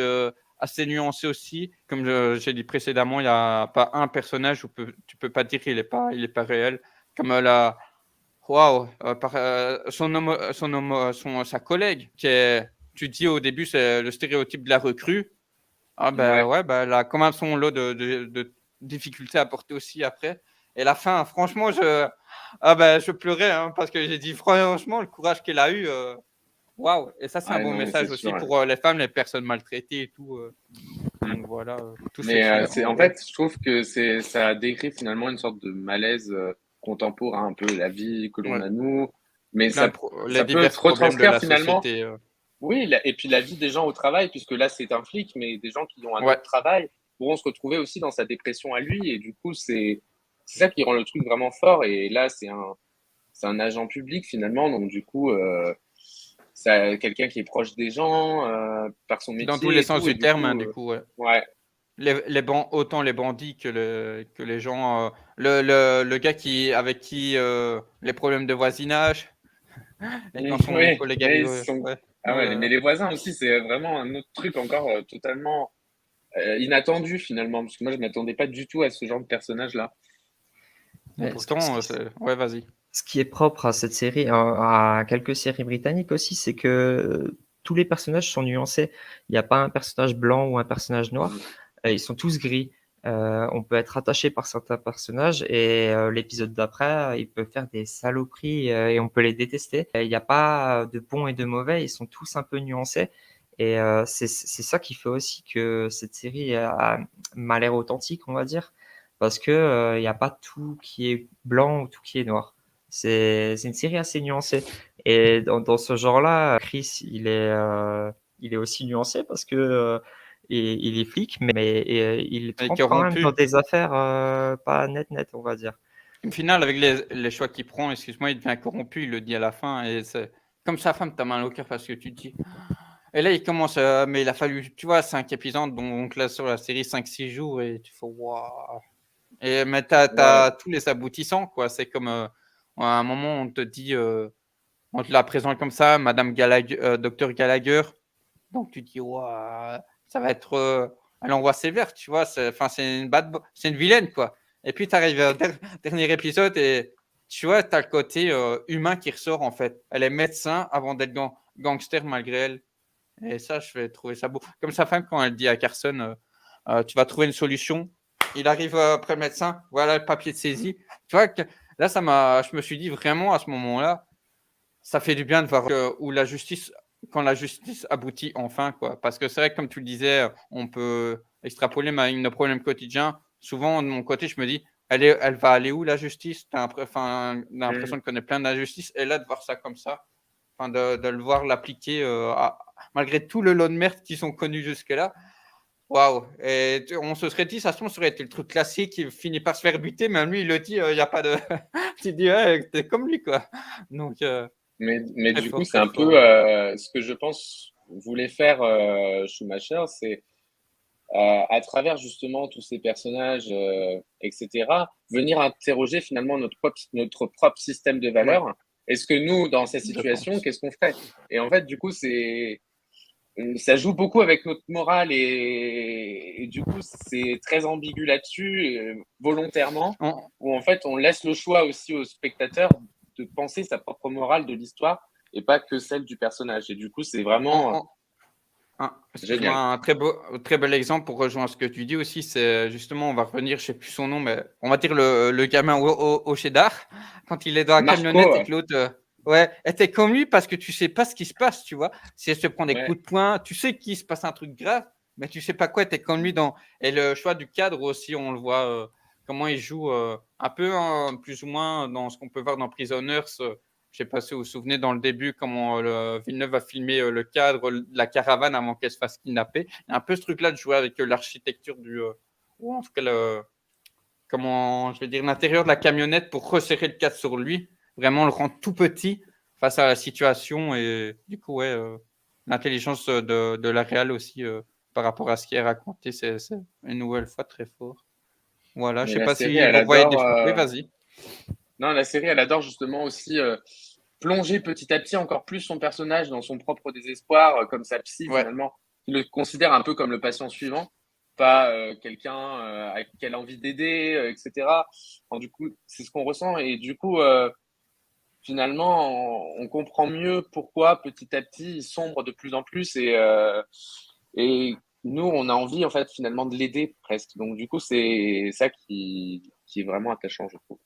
[SPEAKER 1] Assez nuancé aussi. Comme j'ai dit précédemment, il n'y a pas un personnage où tu peux pas dire qu'il est pas réel. Comme waouh, sa collègue, tu dis au début, c'est le stéréotype de la recrue. Ah ben
[SPEAKER 3] ouais.
[SPEAKER 1] ouais, ben, elle a quand même son lot de difficultés à porter aussi après. Et la fin, franchement, je pleurais hein, parce que j'ai dit franchement, le courage qu'elle a eu. Waouh! Et ça, c'est un
[SPEAKER 3] Ah
[SPEAKER 1] bon
[SPEAKER 3] non, mais c'est
[SPEAKER 1] message aussi
[SPEAKER 3] sûr. Ouais.
[SPEAKER 1] pour les femmes, les personnes maltraitées et tout. Donc voilà, tout ce
[SPEAKER 3] Mais
[SPEAKER 1] film.
[SPEAKER 3] en fait, je trouve que ça décrit finalement une sorte de malaise contemporain, un peu la vie que l'on
[SPEAKER 1] Ouais,
[SPEAKER 3] a nous, mais
[SPEAKER 1] les
[SPEAKER 3] ça peut
[SPEAKER 1] divers
[SPEAKER 3] se
[SPEAKER 1] problèmes de
[SPEAKER 3] retranscrire
[SPEAKER 1] la
[SPEAKER 3] finalement.
[SPEAKER 1] société.
[SPEAKER 3] Oui, et puis la vie des gens au travail, puisque là c'est un flic, mais des gens qui ont un
[SPEAKER 1] Ouais,
[SPEAKER 3] autre travail pourront se retrouver aussi dans sa dépression à lui, et du coup c'est ça qui rend le truc vraiment fort. Et là c'est un agent public finalement, donc du coup ça quelqu'un qui est proche des gens par son
[SPEAKER 1] dans tous les
[SPEAKER 3] métier et
[SPEAKER 1] sens
[SPEAKER 3] tout, et
[SPEAKER 1] du
[SPEAKER 3] du
[SPEAKER 1] terme, hein,
[SPEAKER 3] coup
[SPEAKER 1] du coup, ouais.
[SPEAKER 3] ouais,
[SPEAKER 1] Autant les bandits que les gens. Le gars avec qui les problèmes de voisinage, et quand son
[SPEAKER 3] oui,
[SPEAKER 1] collègue
[SPEAKER 3] mais
[SPEAKER 1] arrive.
[SPEAKER 3] ils sont
[SPEAKER 1] Ouais,
[SPEAKER 3] ah ouais, mais
[SPEAKER 1] ouais.
[SPEAKER 3] les voisins aussi, c'est vraiment un autre truc encore totalement inattendu finalement, parce que moi je m'attendais pas du tout à ce genre de personnage-là.
[SPEAKER 1] Et
[SPEAKER 2] Mais
[SPEAKER 1] pourtant, ouais, vas-y.
[SPEAKER 2] ce qui est propre à cette série, à quelques séries britanniques aussi, c'est que tous les personnages sont nuancés. Il n'y a pas un personnage blanc ou un personnage noir.
[SPEAKER 3] Mm.
[SPEAKER 2] Ils sont tous gris. On peut être attaché par certains personnages et l'épisode d'après, ils peuvent faire des saloperies et on peut les détester. Il n'y a pas de bons et de mauvais, ils sont tous un peu nuancés. Et c'est ça qui fait aussi que cette série m'a l'air authentique, on va dire, parce que il n'y a pas tout qui est blanc ou tout qui est noir. C'est une série assez nuancée. Et dans ce genre-là, Chris, il est aussi nuancé parce que il est flic, mais il
[SPEAKER 1] Et
[SPEAKER 2] trempe quand même dans
[SPEAKER 1] corrompu.
[SPEAKER 2] des affaires pas net, on va dire.
[SPEAKER 1] Au final, avec les choix qu'il prend, excuse-moi, il devient corrompu, il le dit à la fin. Et c'est comme sa femme, t'as mal au cœur parce que tu te dis. Et là, il commence, mais il a fallu, tu vois, 5 épisodes, donc là, sur la série, 5-6 jours, et tu fais waouh. Mais
[SPEAKER 3] Ouais,
[SPEAKER 1] t'as tous les aboutissants, quoi. C'est comme à un moment, on te dit, on te la présente comme ça, Madame Gallagher, Docteur Gallagher. Donc tu te dis, waouh, ça va être. Elle envoie sévère, tu vois. Enfin, c'est une vilaine, quoi. Et puis tu arrives au dernier épisode et tu vois, tu as le côté humain qui ressort, en fait. Elle est médecin avant d'être gangster, malgré elle. Et ça, je vais trouver ça beau. Comme sa femme, quand elle dit à Carson, tu vas trouver une solution. Il arrive après le médecin, voilà le papier de saisie. Tu vois, là, je me suis dit vraiment à ce moment-là, ça fait du bien de voir quand la justice aboutit enfin, quoi. Parce que c'est vrai que, comme tu le disais, on peut extrapoler nos problèmes quotidiens. Souvent, de mon côté, je me dis, elle va aller où la justice? Enfin, l'impression de connaître plein d'injustices. Et là, de voir ça comme ça, enfin, de le voir l'appliquer malgré tout le lot de merde qui sont connus jusque-là. Waouh! Et on se serait dit, ça se trouve, ça aurait été le truc classique, il finit par se faire buter, mais lui, il le dit, il n'y a pas de. Tu te dis, ouais, t'es comme lui, quoi. Donc,
[SPEAKER 3] mais
[SPEAKER 1] très
[SPEAKER 3] du coup
[SPEAKER 1] fort,
[SPEAKER 3] c'est
[SPEAKER 1] très
[SPEAKER 3] un peu
[SPEAKER 1] fort.
[SPEAKER 3] ce que je pense voulait faire Schumacher, c'est à travers justement tous ces personnages, etc., venir interroger finalement notre propre système de
[SPEAKER 1] Ouais,
[SPEAKER 3] valeurs. Est-ce que nous, dans cette
[SPEAKER 1] je
[SPEAKER 3] situation,
[SPEAKER 1] pense.
[SPEAKER 3] qu'est-ce qu'on ferait? Et en fait, du coup, ça joue beaucoup avec notre morale et du coup, c'est très ambigu là-dessus, volontairement,
[SPEAKER 1] On-
[SPEAKER 3] où en fait, on laisse le choix aussi au spectateur de penser sa propre morale de l'histoire et pas que celle du personnage. Et du coup, c'est
[SPEAKER 1] on-
[SPEAKER 3] vraiment
[SPEAKER 1] on- excuse-moi,
[SPEAKER 3] génial.
[SPEAKER 1] un très bel exemple pour rejoindre ce que tu dis aussi, c'est justement, on va revenir, je sais plus son nom, mais on va dire le gamin au cheddar, quand il est dans la
[SPEAKER 3] Marco,
[SPEAKER 1] camionnette et que l'autre, ouais, était comme lui parce que tu sais pas ce qui se passe, tu vois. Si elle se prend des
[SPEAKER 3] ouais.
[SPEAKER 1] coups de poing, tu sais qu'il se passe un truc grave, mais tu sais pas quoi, tu es comme lui dans. Et le choix du cadre aussi, on le voit, comment il joue un peu, plus ou moins, dans ce qu'on peut voir dans Prisoners. Je sais pas si vous vous souvenez dans le début, comment Villeneuve a filmé le cadre de la caravane avant qu'elle se fasse kidnapper. Il y a un peu ce truc-là de jouer avec l'architecture ou en tout cas, comment je vais dire, l'intérieur de la camionnette pour resserrer le cadre sur lui. Vraiment le rendre tout petit face à la situation. Et du coup, ouais, l'intelligence de la réal aussi par rapport à ce qui est raconté, c'est une nouvelle fois très fort. Voilà, je
[SPEAKER 3] Mais
[SPEAKER 1] sais
[SPEAKER 3] la
[SPEAKER 1] pas
[SPEAKER 3] série,
[SPEAKER 1] si
[SPEAKER 3] elle
[SPEAKER 1] vous voyez des
[SPEAKER 3] adore.
[SPEAKER 1] choses. Oui, vas-y.
[SPEAKER 3] Non, la série, elle adore justement aussi plonger petit à petit encore plus son personnage dans son propre désespoir, comme sa psy
[SPEAKER 1] Ouais.
[SPEAKER 3] finalement. Il le considère un peu comme le patient suivant, pas quelqu'un qui a envie d'aider, etc. Alors, du coup, c'est ce qu'on ressent et du coup, finalement, on comprend mieux pourquoi petit à petit il sombre de plus en plus et nous, on a envie en fait finalement de l'aider presque. Donc du coup, c'est ça qui est vraiment attachant, je trouve.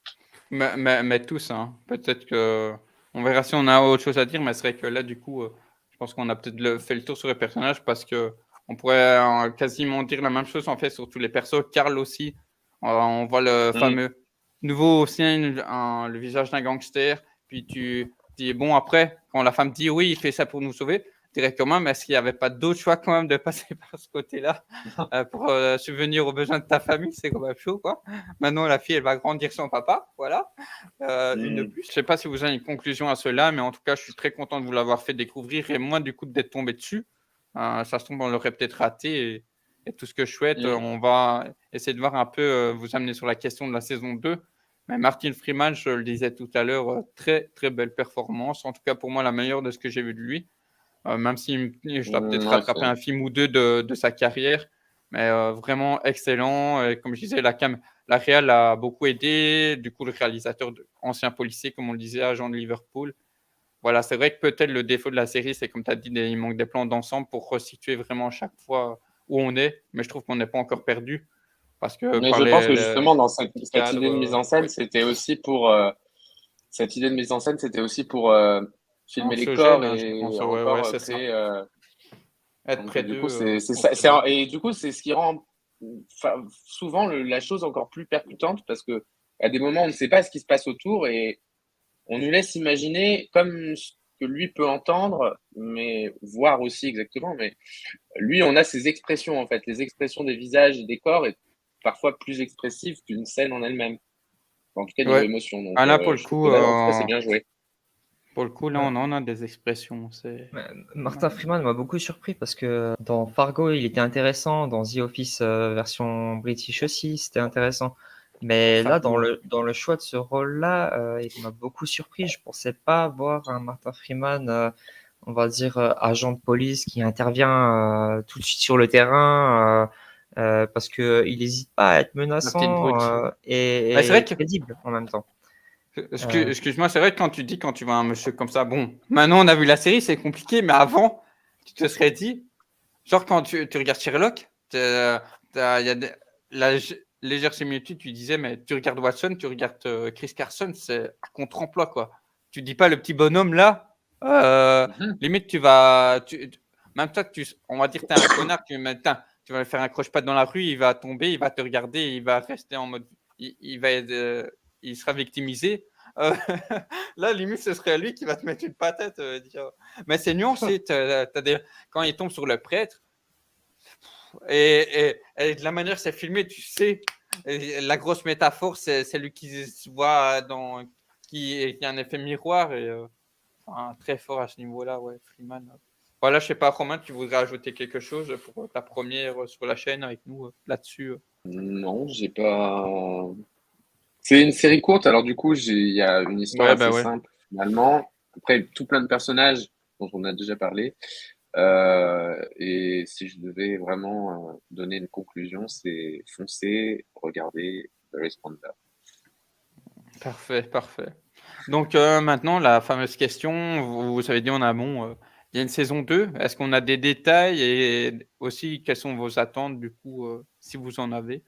[SPEAKER 1] Mais tous, hein. Peut-être que on verra si on a autre chose à dire, mais c'est vrai que là, du coup, je pense qu'on a peut-être fait le tour sur les personnages parce que on pourrait quasiment dire la même chose en fait sur tous les persos. Carl aussi, on voit le
[SPEAKER 3] Mm.
[SPEAKER 1] fameux nouveau aussi le visage d'un gangster. Puis tu dis bon après, quand la femme dit oui, il fait ça pour nous sauver directement, mais est-ce qu'il n'y avait pas d'autre choix quand même de passer par ce côté-là pour subvenir aux besoins de ta famille? C'est quand même chaud, quoi. Maintenant, la fille, elle va grandir sans papa, voilà. Une de
[SPEAKER 3] Mm.
[SPEAKER 1] plus. Je sais pas si vous avez une conclusion à cela, mais en tout cas, je suis très content de vous l'avoir fait découvrir et moi, du coup, d'être tombé dessus. Ça se trouve, on l'aurait peut-être raté et tout ce que je souhaite,
[SPEAKER 3] Mm.
[SPEAKER 1] on va essayer de voir un peu, vous amener sur la question de la saison 2. Mais Martin Freeman, je le disais tout à l'heure, très, très belle performance. En tout cas, pour moi, la meilleure de ce que j'ai vu de lui. Même si je dois peut-être
[SPEAKER 3] Ouais,
[SPEAKER 1] rattraper un film ou deux de sa carrière. Mais vraiment excellent. Et comme je disais, la réal a beaucoup aidé. Du coup, le réalisateur, ancien policier, comme on le disait, agent de Liverpool. Voilà, c'est vrai que peut-être le défaut de la série, c'est comme tu as dit, il manque des plans d'ensemble pour resituer vraiment chaque fois où on est. Mais je trouve qu'on n'est pas encore perdu. Parce que
[SPEAKER 3] mais
[SPEAKER 1] par
[SPEAKER 3] je pense que
[SPEAKER 1] les
[SPEAKER 3] justement dans cette idée de mise
[SPEAKER 1] cadres,
[SPEAKER 3] en scène,
[SPEAKER 1] oui.
[SPEAKER 3] c'était aussi pour cette idée de mise en scène, c'était aussi pour
[SPEAKER 1] On
[SPEAKER 3] filmer les
[SPEAKER 1] se
[SPEAKER 3] corps
[SPEAKER 1] gêne, hein, je
[SPEAKER 3] et
[SPEAKER 1] pense. Ouais, ouais,
[SPEAKER 3] encore
[SPEAKER 1] c'est ça.
[SPEAKER 3] créer.
[SPEAKER 1] Être
[SPEAKER 3] Donc
[SPEAKER 1] près
[SPEAKER 3] du coup,
[SPEAKER 1] d'eux,
[SPEAKER 3] c'est
[SPEAKER 1] on
[SPEAKER 3] ça,
[SPEAKER 1] se gêne.
[SPEAKER 3] et du coup, c'est ce qui rend souvent la chose encore plus percutante parce que à des moments, on ne sait pas ce qui se passe autour et on nous laisse imaginer comme ce que lui peut entendre, mais voir aussi exactement. Mais lui, on a ses expressions en fait, les expressions des visages et des corps est parfois plus expressive qu'une scène en elle-même. En tout cas, niveau
[SPEAKER 1] Ouais.
[SPEAKER 3] émotion. Donc,
[SPEAKER 1] Ah là,
[SPEAKER 3] je trouve que là, en tout cas, c'est bien joué.
[SPEAKER 1] pour le coup, là,
[SPEAKER 2] Ouais.
[SPEAKER 1] on en a des expressions. C'est
[SPEAKER 2] Ouais,
[SPEAKER 1] pas mal.
[SPEAKER 2] Martin Freeman m'a beaucoup surpris parce que dans Fargo, il était intéressant, dans The Office version British aussi, c'était intéressant. Mais là,
[SPEAKER 1] Fargo.
[SPEAKER 2] dans le choix de ce rôle-là, il m'a beaucoup surpris. Je pensais pas voir un Martin Freeman, on va dire, agent de police qui intervient tout de suite sur le terrain parce que il n'hésite pas à être
[SPEAKER 1] La petite
[SPEAKER 2] menaçant
[SPEAKER 1] brute. Mais c'est vrai
[SPEAKER 2] et
[SPEAKER 1] que,
[SPEAKER 2] crédible en même temps. Euh,
[SPEAKER 1] excuse-moi, c'est vrai que quand tu dis, quand tu vois un monsieur comme ça, bon, maintenant on a vu la série, c'est compliqué, mais avant, tu te serais dit, genre quand tu regardes Sherlock, il y a la légère similitude, tu disais, mais tu regardes Watson, tu regardes Chris Carson, c'est un contre-emploi, quoi. Tu dis pas le petit bonhomme là,
[SPEAKER 3] Mhm.
[SPEAKER 1] limite tu vas, même toi, on va dire que tu es un connard, tu vas lui faire un croche-patte dans la rue, il va tomber, il va te regarder, il va rester en mode, il va être, il sera victimisé. Euh, Là, limite, ce serait lui qui va te mettre une patate. Dire. Mais c'est nuancé. Quand il tombe sur le prêtre, et de la manière que c'est filmé, tu sais, la grosse métaphore, c'est lui qui se voit qui a un effet miroir. Et enfin, très fort à ce niveau-là, ouais, Freeman. Voilà, je sais pas, Romain, tu voudrais ajouter quelque chose pour ta première sur la chaîne avec nous là-dessus
[SPEAKER 3] Non, j'ai pas. C'est une série courte, alors du coup, il y a une histoire
[SPEAKER 1] Ouais, bah
[SPEAKER 3] assez
[SPEAKER 1] ouais.
[SPEAKER 3] simple finalement. Après, tout plein de personnages dont on a déjà parlé. Et si je devais vraiment donner une conclusion, c'est foncer, regarder The Responder.
[SPEAKER 1] Parfait, parfait. Donc maintenant, la fameuse question, vous avez dit en amont, il y a une saison 2. Est-ce qu'on a des détails et aussi quelles sont vos attentes du coup, si vous en avez,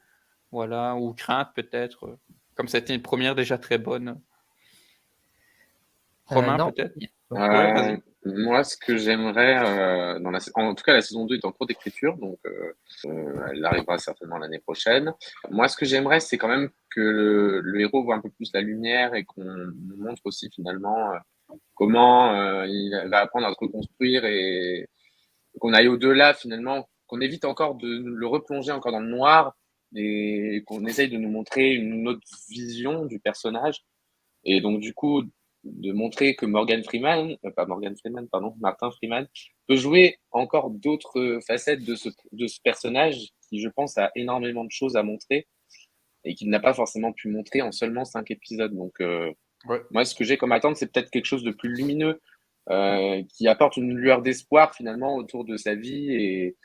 [SPEAKER 1] voilà, ou craintes peut-être, comme c'était une première déjà très bonne. Romain,
[SPEAKER 2] Non.
[SPEAKER 1] peut-être? Ouais,
[SPEAKER 3] Euh,
[SPEAKER 1] vas-y.
[SPEAKER 3] moi, ce que j'aimerais, en tout cas, la saison 2 est en cours d'écriture, donc elle arrivera certainement l'année prochaine. Moi, ce que j'aimerais, c'est quand même que le héros voit un peu plus la lumière et qu'on nous montre aussi finalement comment il va apprendre à se reconstruire et qu'on aille au-delà finalement, qu'on évite encore de le replonger encore dans le noir et qu'on essaye de nous montrer une autre vision du personnage. Et donc, du coup, de montrer que pas Morgan Freeman, pardon, Martin Freeman, peut jouer encore d'autres facettes de ce personnage qui, je pense, a énormément de choses à montrer et qu'il n'a pas forcément pu montrer en seulement 5 épisodes. Donc,
[SPEAKER 1] Ouais.
[SPEAKER 3] moi, ce que j'ai comme attente, c'est peut-être quelque chose de plus lumineux, qui apporte une lueur d'espoir finalement autour de sa vie et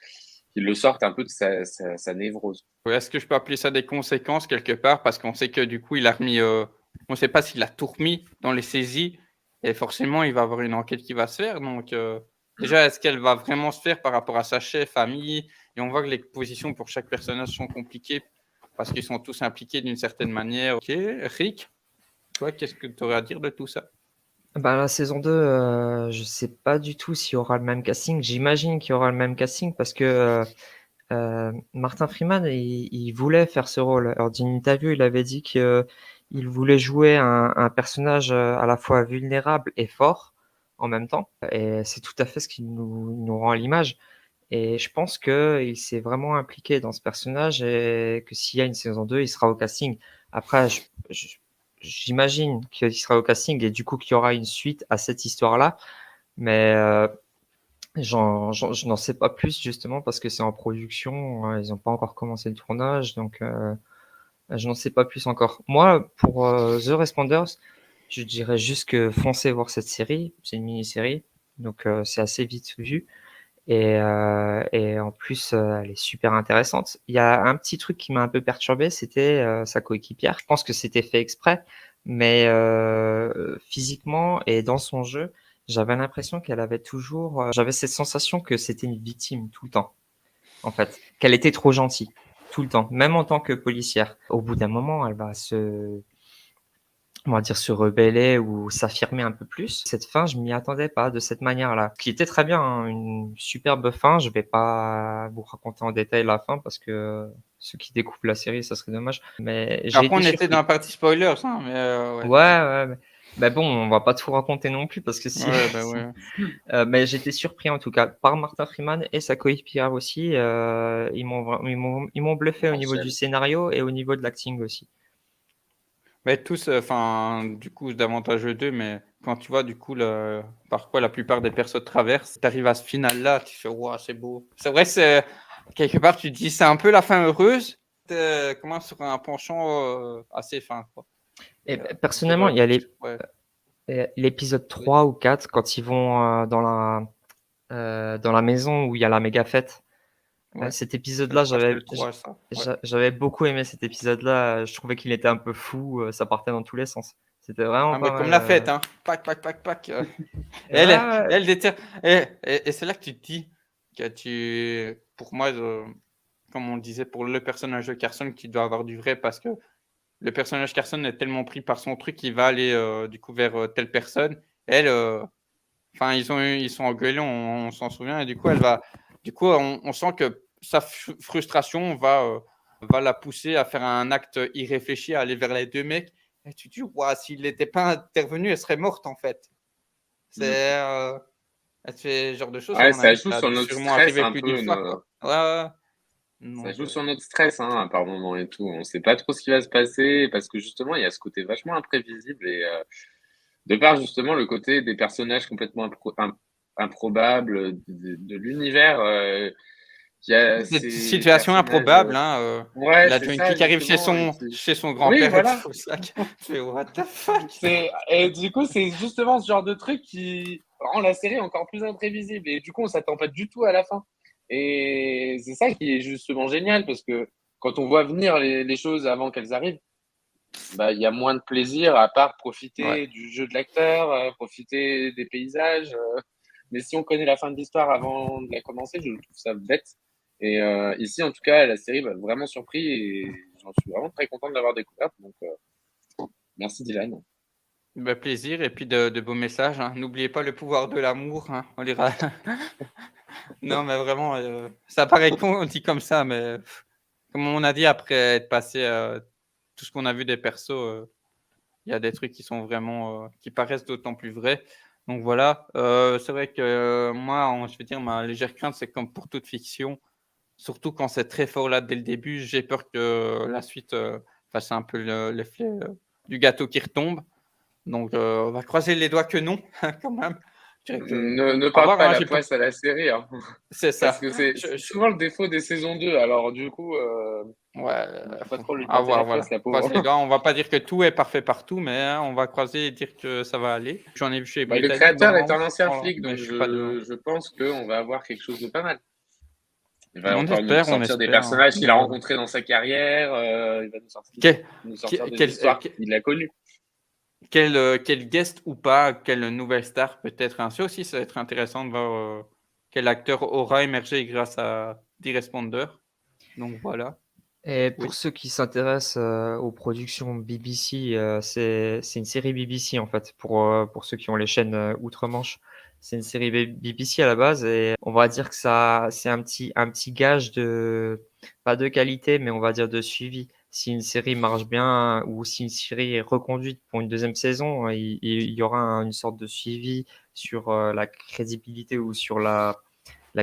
[SPEAKER 3] qui le sorte un peu de sa névrose.
[SPEAKER 1] Ouais, est-ce que je peux appeler ça des conséquences quelque part? Parce qu'on sait que du coup, il a remis, on ne sait pas s'il a tout remis dans les saisies et forcément, il va avoir une enquête qui va se faire. Donc, déjà, est-ce qu'elle va vraiment se faire par rapport à sa chef, famille? Et on voit que les positions pour chaque personnage sont compliquées parce qu'ils sont tous impliqués d'une certaine manière. Ok, Rick, toi, qu'est-ce que tu aurais à dire de tout ça?
[SPEAKER 2] Bah, la saison 2, je sais pas du tout s'il y aura le même casting. J'imagine qu'il y aura le même casting parce que Martin Freeman, il voulait faire ce rôle. Lors d'une interview, il avait dit que il voulait jouer un personnage à la fois vulnérable et fort en même temps. Et c'est tout à fait ce qui nous rend à l'image. Et je pense que il s'est vraiment impliqué dans ce personnage et que s'il y a une saison 2, il sera au casting. Après, j'imagine qu'il sera au casting et du coup qu'il y aura une suite à cette histoire-là. Mais je n'en sais pas plus justement parce que c'est en production. Ils n'ont pas encore commencé le tournage, donc je n'en sais pas plus encore. Moi, pour The Responders, je dirais juste que foncez voir cette série. C'est une mini-série, donc c'est assez vite vu. Et en plus, elle est super intéressante. Il y a un petit truc qui m'a un peu perturbé, c'était sa coéquipière. Je pense que c'était fait exprès, mais physiquement et dans son jeu, j'avais l'impression qu'elle avait toujours, j'avais cette sensation que c'était une victime tout le temps, en fait, qu'elle était trop gentille tout le temps, même en tant que policière. Au bout d'un moment, elle va on va dire, se rebeller ou s'affirmer un peu plus. Cette fin, je m'y attendais pas de cette manière-là. Qui était très bien, hein, une superbe fin. Je vais pas vous raconter en détail la fin parce que ceux qui découvrent la série, ça serait dommage. Mais j'ai
[SPEAKER 1] Après,
[SPEAKER 2] été
[SPEAKER 1] on était dans
[SPEAKER 2] surpris.
[SPEAKER 1] la partie spoilers, hein, mais ouais,
[SPEAKER 2] Ouais, ouais, mais bon, on va pas tout raconter non plus parce que si.
[SPEAKER 1] ouais, bah ouais.
[SPEAKER 2] Mais j'étais surpris en tout cas par Martin Freeman et sa coéquipière aussi. Ils m'ont bluffé au niveau du
[SPEAKER 3] Rachel.
[SPEAKER 2] scénario et au niveau de l'acting aussi.
[SPEAKER 1] Mais tous, enfin, du coup, d'avantageux d'eux, mais quand tu vois, du coup, par quoi la plupart des persos traversent, tu arrives à ce final-là, tu fais, waouh, c'est beau. C'est vrai, c'est quelque part, tu te dis, c'est un peu la fin heureuse, comment sur un penchant assez fin, quoi.
[SPEAKER 2] Et
[SPEAKER 1] Et,
[SPEAKER 2] personnellement, il y a
[SPEAKER 1] ouais,
[SPEAKER 2] l'épisode 3 ou 4 quand ils vont dans la maison où il y a la méga fête.
[SPEAKER 1] ouais.
[SPEAKER 2] Cet
[SPEAKER 1] Je
[SPEAKER 2] épisode-là,
[SPEAKER 1] crois que c'est le 3 ça. Ouais.
[SPEAKER 2] j'avais beaucoup aimé cet épisode-là. Je trouvais qu'il était un peu fou, ça partait dans tous les sens. C'était vraiment
[SPEAKER 1] Ah,
[SPEAKER 2] pas
[SPEAKER 1] mais comme
[SPEAKER 2] mal.
[SPEAKER 1] la fête, hein. Pac, pac, pac, pac.
[SPEAKER 2] Ouais,
[SPEAKER 1] Elle,
[SPEAKER 2] ouais,
[SPEAKER 1] elle déterre. Et c'est là que tu te dis que pour moi, comme on le disait, pour le personnage de Carson, qui doit avoir du vrai parce que le personnage Carson est tellement pris par son truc qu'il va aller du coup vers telle personne. Elle, enfin, ils sont engueulés, on s'en souvient, et du coup, on sent que sa frustration va la pousser à faire un acte irréfléchi, à aller vers les deux mecs. Et tu te dis, ouah, s'il n'était pas intervenu, elle serait morte en fait.
[SPEAKER 3] Mm.
[SPEAKER 1] C'est ce genre de choses, à
[SPEAKER 3] Ouais,
[SPEAKER 1] mon
[SPEAKER 3] ça
[SPEAKER 1] avis,
[SPEAKER 3] joue
[SPEAKER 1] ça a
[SPEAKER 3] sur
[SPEAKER 1] dû
[SPEAKER 3] notre
[SPEAKER 1] sûrement
[SPEAKER 3] stress
[SPEAKER 1] arriver
[SPEAKER 3] un
[SPEAKER 1] plus d'une
[SPEAKER 3] peu.
[SPEAKER 1] fois, quoi. Ouais, ouais.
[SPEAKER 3] Ça
[SPEAKER 1] Donc,
[SPEAKER 3] joue sur notre stress, hein, par moment et tout. On sait pas trop ce qui va se passer parce que justement, il y a ce côté vachement imprévisible et de par justement le côté des personnages complètement improbables de l'univers, qui a
[SPEAKER 1] des
[SPEAKER 3] ces
[SPEAKER 1] situations
[SPEAKER 3] personnages.
[SPEAKER 1] improbables, hein.
[SPEAKER 3] Ouais,
[SPEAKER 1] La
[SPEAKER 3] c'est
[SPEAKER 1] Twinkie
[SPEAKER 3] ça
[SPEAKER 1] qui arrive
[SPEAKER 3] justement.
[SPEAKER 1] chez son
[SPEAKER 3] Oui,
[SPEAKER 1] grand-père et tout
[SPEAKER 3] voilà.
[SPEAKER 1] ça. Tu fais, what the fuck?
[SPEAKER 3] Et du coup, c'est justement ce genre de truc qui rend la série encore plus imprévisible. Et du coup, on s'attend pas du tout à la fin. Et c'est ça qui est justement génial parce que quand on voit venir les choses avant qu'elles arrivent, bah, il y a moins de plaisir à part
[SPEAKER 1] Ouais.
[SPEAKER 3] profiter du jeu de l'acteur, profiter des paysages. Mais si on connaît la fin de l'histoire avant de la commencer, je trouve ça bête. Et ici, en tout cas, la série m'a vraiment surpris et j'en suis vraiment très content de l'avoir découverte. Donc, merci Dylan.
[SPEAKER 1] Bah, plaisir et puis de beaux messages, hein. N'oubliez pas le pouvoir de l'amour, hein. On lira non, mais vraiment, ça paraît con, on dit comme ça, mais comme on a dit après être passé, tout ce qu'on a vu des persos, il y a des trucs qui sont vraiment, qui paraissent d'autant plus vrais. Donc voilà, c'est vrai que moi, je vais dire ma légère crainte, c'est comme pour toute fiction, surtout quand c'est très fort là dès le début, j'ai peur que la suite, fasse un peu l'effet, du gâteau qui retombe. Donc on va croiser les doigts que non, quand même. Je dirais que
[SPEAKER 3] Ne
[SPEAKER 1] au
[SPEAKER 3] parle
[SPEAKER 1] revoir,
[SPEAKER 3] pas
[SPEAKER 1] hein,
[SPEAKER 3] la
[SPEAKER 1] j'ai pas
[SPEAKER 3] poisse à la série, hein,
[SPEAKER 1] c'est
[SPEAKER 3] parce
[SPEAKER 1] ça.
[SPEAKER 3] que c'est
[SPEAKER 1] Je
[SPEAKER 3] souvent le défaut des saisons 2. Alors du coup,
[SPEAKER 1] Ouais,
[SPEAKER 3] faut pas trop lui
[SPEAKER 1] à
[SPEAKER 3] tenter
[SPEAKER 1] voir,
[SPEAKER 3] la poisse,
[SPEAKER 1] voilà.
[SPEAKER 3] la
[SPEAKER 1] On croise les
[SPEAKER 3] pauvre.
[SPEAKER 1] doigts, on va pas dire que tout est parfait partout, mais hein, on va croiser et dire que ça va aller. J'en ai vu chez
[SPEAKER 3] Bah, le
[SPEAKER 1] Britannique
[SPEAKER 3] créateur est
[SPEAKER 1] normalement,
[SPEAKER 3] un ancien
[SPEAKER 1] voilà,
[SPEAKER 3] flic,
[SPEAKER 1] mais
[SPEAKER 3] donc
[SPEAKER 1] je suis pas dedans.
[SPEAKER 3] je pense qu'on va avoir quelque chose de pas mal. Il va encore nous
[SPEAKER 1] On
[SPEAKER 3] sortir des
[SPEAKER 1] espère, hein.
[SPEAKER 3] personnages qu'il
[SPEAKER 1] Donc
[SPEAKER 3] a
[SPEAKER 1] voilà.
[SPEAKER 3] rencontrés dans sa carrière, il va
[SPEAKER 1] Quel
[SPEAKER 3] nous sortir
[SPEAKER 1] quel
[SPEAKER 3] des
[SPEAKER 1] quel,
[SPEAKER 3] histoires qu'il a connues.
[SPEAKER 1] quel guest ou pas, quelle nouvelle star peut-être, hein. Ça aussi, ça va être intéressant de voir, quel acteur aura émergé grâce à The Responder. Donc voilà.
[SPEAKER 2] Et pour
[SPEAKER 1] Oui.
[SPEAKER 2] ceux qui s'intéressent, aux productions BBC, c'est une série BBC, en fait, pour ceux qui ont les chaînes, outre-Manche. C'est une série BBC à la base et on va dire que ça c'est un petit gage de pas de qualité, mais on va dire de suivi. Si une série marche bien ou si une série est reconduite pour une deuxième saison, il y aura une sorte de suivi sur, la crédibilité ou sur la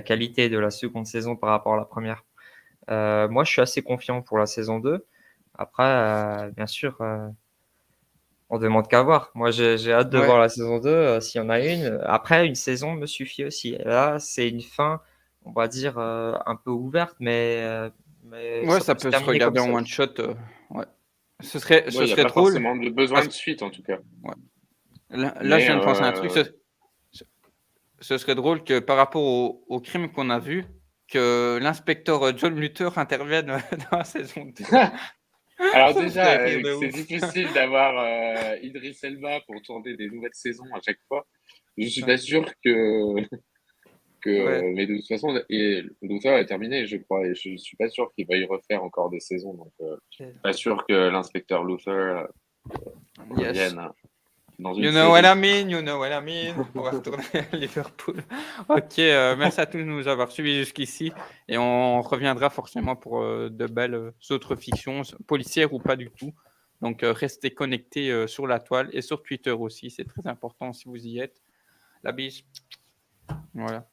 [SPEAKER 2] qualité de la seconde saison par rapport à la première. Moi, je suis assez confiant pour la saison 2. Après, bien sûr, on demande qu'à voir. Moi, j'ai hâte de voir
[SPEAKER 1] Ouais.
[SPEAKER 2] la saison 2, s'il y en a une. Après, une saison me suffit aussi. Et là, c'est une fin, on va dire, un peu ouverte, mais
[SPEAKER 1] Ouais,
[SPEAKER 2] ça
[SPEAKER 1] ça
[SPEAKER 2] peut se
[SPEAKER 1] peut se
[SPEAKER 2] terminer comme
[SPEAKER 1] regarder en
[SPEAKER 2] ça
[SPEAKER 1] one
[SPEAKER 2] aussi.
[SPEAKER 1] shot, ouais.
[SPEAKER 3] Ouais,
[SPEAKER 1] Ce
[SPEAKER 3] il y a
[SPEAKER 1] serait
[SPEAKER 3] pas
[SPEAKER 1] drôle
[SPEAKER 3] forcément de besoin
[SPEAKER 1] parce
[SPEAKER 3] de suite en tout cas.
[SPEAKER 1] ouais. Là, je
[SPEAKER 3] Mais
[SPEAKER 1] viens de penser à un truc, ce ce serait drôle que par rapport au crime qu'on a vu, que l'inspecteur, John Luther intervienne, dans la saison 2.
[SPEAKER 3] alors
[SPEAKER 1] Ça me ferait
[SPEAKER 3] déjà,
[SPEAKER 1] rire de
[SPEAKER 3] c'est
[SPEAKER 1] ouf.
[SPEAKER 3] difficile d'avoir Idriss Elba pour tourner des nouvelles saisons à chaque fois. Je suis
[SPEAKER 1] Ouais,
[SPEAKER 3] pas sûr que
[SPEAKER 1] ouais,
[SPEAKER 3] mais de toute façon, et Luther est terminé, je crois, et je suis pas sûr qu'il va y refaire encore des saisons. Donc, pas sûr que l'inspecteur Luther
[SPEAKER 1] yes.
[SPEAKER 3] revienne dans une
[SPEAKER 1] You know what
[SPEAKER 3] série.
[SPEAKER 1] I mean, you know what I mean. On va retourner à Liverpool. OK, merci à tous de nous avoir suivis jusqu'ici et on reviendra forcément pour, de belles, autres fictions, policières ou pas du tout. Donc, restez connectés, sur la toile et sur Twitter aussi, c'est très important si vous y êtes. La bise. Voilà.